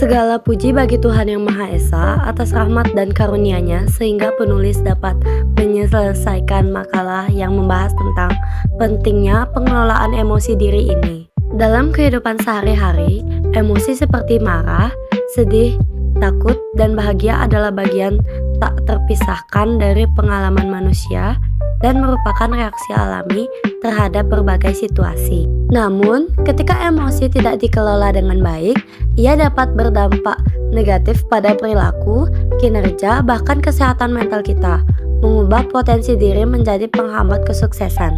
Segala puji bagi Tuhan Yang Maha Esa atas rahmat dan karunia-Nya sehingga penulis dapat menyelesaikan makalah yang membahas tentang pentingnya pengelolaan emosi diri ini. Dalam kehidupan sehari-hari, emosi seperti marah, sedih, takut, dan bahagia adalah bagian tak terpisahkan dari pengalaman manusia dan merupakan reaksi alami terhadap berbagai situasi. Namun, ketika emosi tidak dikelola dengan baik, ia dapat berdampak negatif pada perilaku, kinerja, bahkan kesehatan mental kita, mengubah potensi diri menjadi penghambat kesuksesan.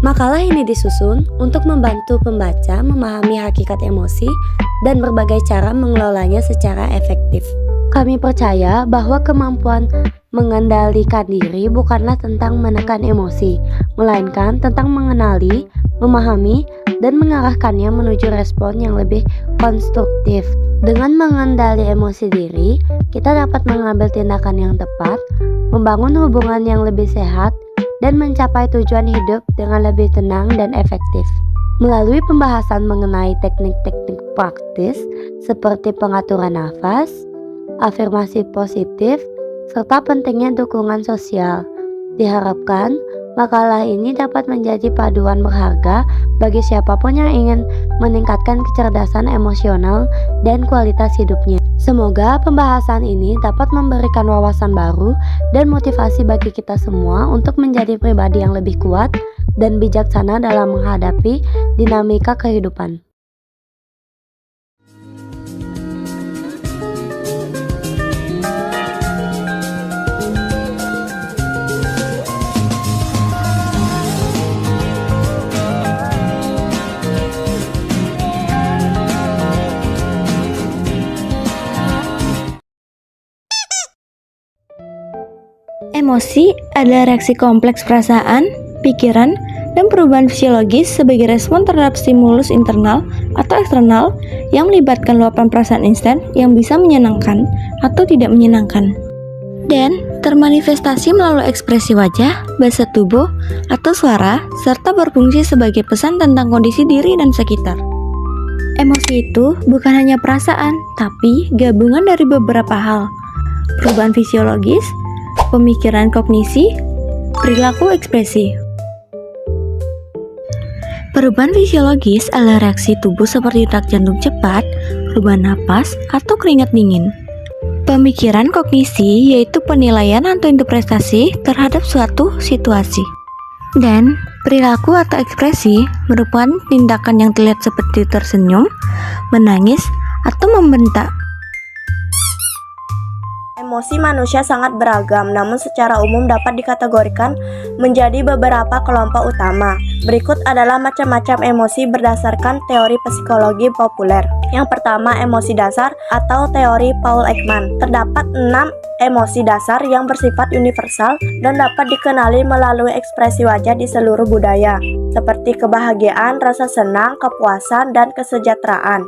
Makalah ini disusun untuk membantu pembaca memahami hakikat emosi dan berbagai cara mengelolanya secara efektif. Kami percaya bahwa kemampuan mengendalikan diri bukanlah tentang menekan emosi, melainkan tentang mengenali, memahami, dan mengarahkannya menuju respon yang lebih konstruktif. Dengan mengendali emosi diri, kita dapat mengambil tindakan yang tepat, membangun hubungan yang lebih sehat, dan mencapai tujuan hidup dengan lebih tenang dan efektif. Melalui pembahasan mengenai teknik-teknik praktis seperti pengaturan nafas, afirmasi positif, serta pentingnya dukungan sosial, diharapkan makalah ini dapat menjadi paduan berharga bagi siapapun yang ingin meningkatkan kecerdasan emosional dan kualitas hidupnya. Semoga pembahasan ini dapat memberikan wawasan baru dan motivasi bagi kita semua untuk menjadi pribadi yang lebih kuat dan bijaksana dalam menghadapi dinamika kehidupan. Emosi adalah reaksi kompleks perasaan, pikiran, dan perubahan fisiologis sebagai respon terhadap stimulus internal atau eksternal yang melibatkan luapan perasaan instan yang bisa menyenangkan atau tidak menyenangkan, dan termanifestasi melalui ekspresi wajah, bahasa tubuh, atau suara, serta berfungsi sebagai pesan tentang kondisi diri dan sekitar. Emosi itu bukan hanya perasaan, tapi gabungan dari beberapa hal: perubahan fisiologis, pemikiran kognisi, perilaku ekspresi. Perubahan fisiologis adalah reaksi tubuh seperti detak jantung cepat, perubahan napas, atau keringat dingin. Pemikiran kognisi yaitu penilaian atau interpretasi terhadap suatu situasi. Dan perilaku atau ekspresi merupakan tindakan yang terlihat seperti tersenyum, menangis, atau membentak. Emosi manusia sangat beragam, namun secara umum dapat dikategorikan menjadi beberapa kelompok utama. Berikut adalah macam-macam emosi berdasarkan teori psikologi populer. Yang pertama, emosi dasar atau teori Paul Ekman. Terdapat 6 emosi dasar yang bersifat universal dan dapat dikenali melalui ekspresi wajah di seluruh budaya, seperti kebahagiaan, rasa senang, kepuasan, dan kesejahteraan.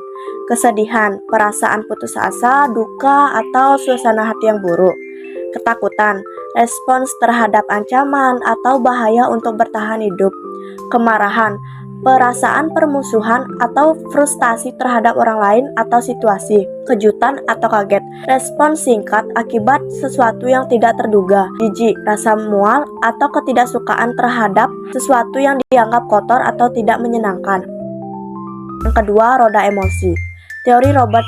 Kesedihan, perasaan putus asa, duka, atau suasana hati yang buruk. Ketakutan, respons terhadap ancaman atau bahaya untuk bertahan hidup. Kemarahan, perasaan permusuhan atau frustasi terhadap orang lain atau situasi. Kejutan atau kaget, respons singkat akibat sesuatu yang tidak terduga. Jijik, rasa mual atau ketidaksukaan terhadap sesuatu yang dianggap kotor atau tidak menyenangkan. Yang kedua, roda emosi. Teori Robert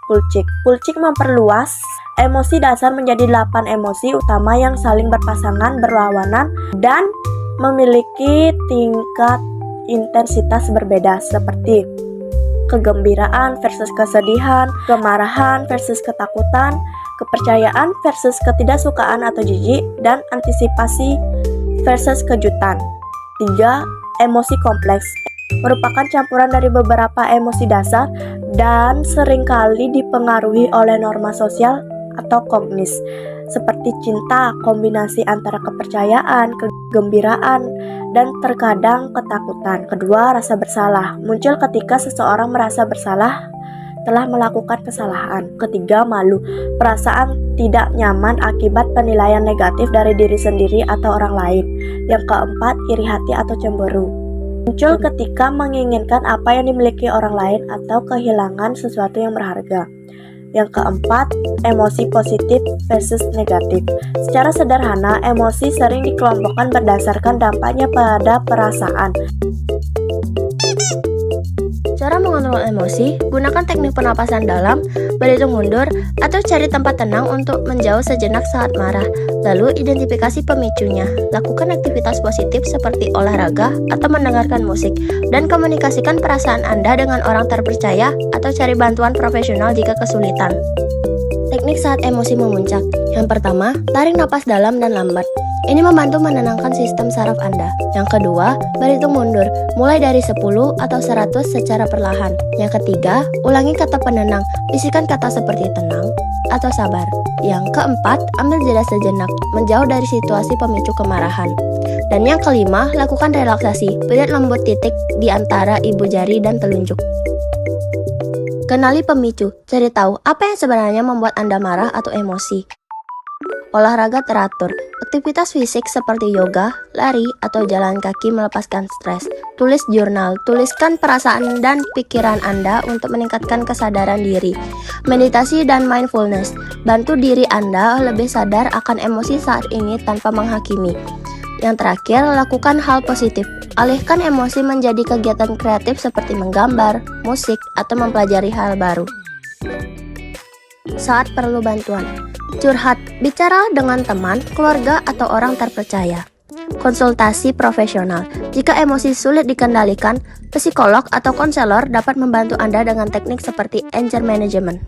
Pulcik memperluas emosi dasar menjadi 8 emosi utama yang saling berpasangan, berlawanan, dan memiliki tingkat intensitas berbeda, seperti kegembiraan versus kesedihan, kemarahan versus ketakutan, kepercayaan versus ketidaksukaan atau jijik, dan antisipasi versus kejutan. 3. Emosi kompleks merupakan campuran dari beberapa emosi dasar dan seringkali dipengaruhi oleh norma sosial atau kognis, seperti cinta, kombinasi antara kepercayaan, kegembiraan, dan terkadang ketakutan. Kedua, rasa bersalah muncul ketika seseorang merasa bersalah telah melakukan kesalahan. Ketiga, malu, perasaan tidak nyaman akibat penilaian negatif dari diri sendiri atau orang lain. Yang keempat, iri hati atau cemburu. Muncul ketika menginginkan apa yang dimiliki orang lain atau kehilangan sesuatu yang berharga. Yang keempat, emosi positif versus negatif. Secara sederhana, emosi sering dikelompokkan berdasarkan dampaknya pada perasaan. Cara mengontrol emosi, gunakan teknik pernapasan dalam, berhitung mundur, atau cari tempat tenang untuk menjauh sejenak saat marah. Lalu identifikasi pemicunya, lakukan aktivitas positif seperti olahraga atau mendengarkan musik, dan komunikasikan perasaan Anda dengan orang terpercaya atau cari bantuan profesional jika kesulitan. Teknik saat emosi memuncak. Yang pertama, tarik napas dalam dan lambat. Ini membantu menenangkan sistem saraf Anda. Yang kedua, berhitung mundur, mulai dari 10 atau 100 secara perlahan. Yang ketiga, ulangi kata penenang, bisikan kata seperti tenang atau sabar. Yang keempat, ambil jeda sejenak, menjauh dari situasi pemicu kemarahan. Dan yang kelima, lakukan relaksasi, pilat lembut titik di antara ibu jari dan telunjuk. Kenali pemicu, cari tahu apa yang sebenarnya membuat Anda marah atau emosi. Olahraga teratur, aktivitas fisik seperti yoga, lari, atau jalan kaki melepaskan stres. Tulis jurnal, tuliskan perasaan dan pikiran Anda untuk meningkatkan kesadaran diri. Meditasi dan mindfulness, bantu diri Anda lebih sadar akan emosi saat ini tanpa menghakimi. Yang terakhir, lakukan hal positif. Alihkan emosi menjadi kegiatan kreatif seperti menggambar, musik, atau mempelajari hal baru. Saat perlu bantuan, curhat, bicara dengan teman, keluarga, atau orang terpercaya. Konsultasi profesional. Jika emosi sulit dikendalikan, psikolog atau konselor dapat membantu Anda dengan teknik seperti anger management.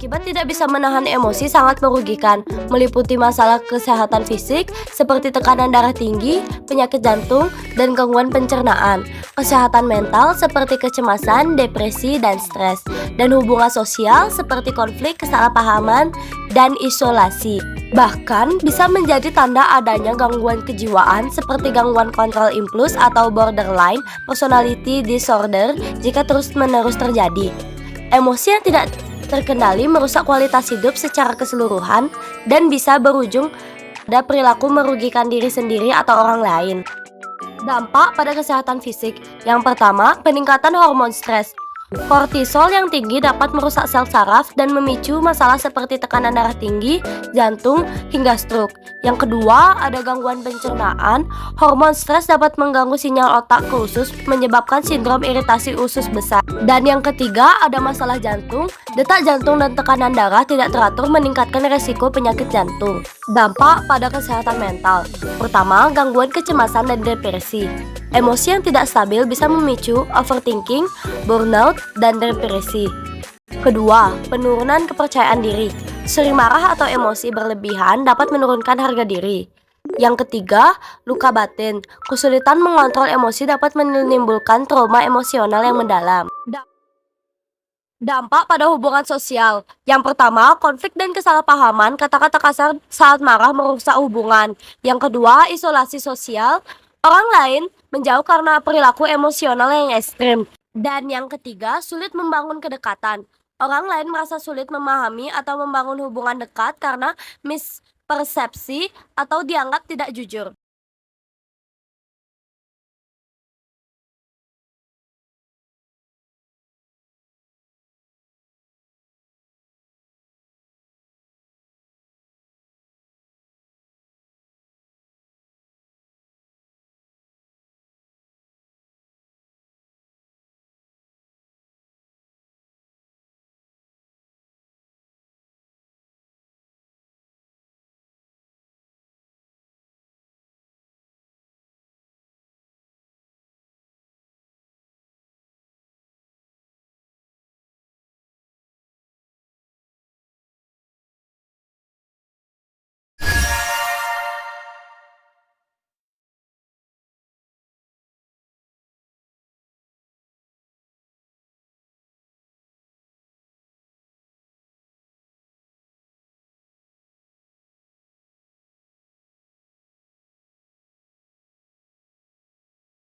Akibat tidak bisa menahan emosi sangat merugikan, meliputi masalah kesehatan fisik seperti tekanan darah tinggi, penyakit jantung, dan gangguan pencernaan, kesehatan mental seperti kecemasan, depresi, dan stres, dan hubungan sosial seperti konflik, kesalahpahaman, dan isolasi. Bahkan bisa menjadi tanda adanya gangguan kejiwaan seperti gangguan kontrol impuls atau borderline personality disorder jika terus-menerus terjadi. Emosi yang tidak terkendali merusak kualitas hidup secara keseluruhan dan bisa berujung pada perilaku merugikan diri sendiri atau orang lain. Dampak pada kesehatan fisik. Yang pertama, peningkatan hormon stres. Kortisol yang tinggi dapat merusak sel saraf dan memicu masalah seperti tekanan darah tinggi, jantung, hingga stroke. Yang kedua, ada gangguan pencernaan. Hormon stres dapat mengganggu sinyal otak ke usus, menyebabkan sindrom iritasi usus besar. Dan yang ketiga, ada masalah jantung. Detak jantung dan tekanan darah tidak teratur meningkatkan resiko penyakit jantung. Dampak pada kesehatan mental. Pertama, gangguan kecemasan dan depresi. Emosi yang tidak stabil bisa memicu overthinking, burnout, dan depresi. Kedua, penurunan kepercayaan diri. Sering marah atau emosi berlebihan dapat menurunkan harga diri. Yang ketiga, luka batin. Kesulitan mengontrol emosi dapat menimbulkan trauma emosional yang mendalam. Dampak pada hubungan sosial. Yang pertama, konflik dan kesalahpahaman. Kata-kata kasar saat marah merusak hubungan. Yang kedua, isolasi sosial. Orang lain menjauh karena perilaku emosional yang ekstrim. Dan yang ketiga, sulit membangun kedekatan. Orang lain merasa sulit memahami atau membangun hubungan dekat karena mispersepsi atau dianggap tidak jujur.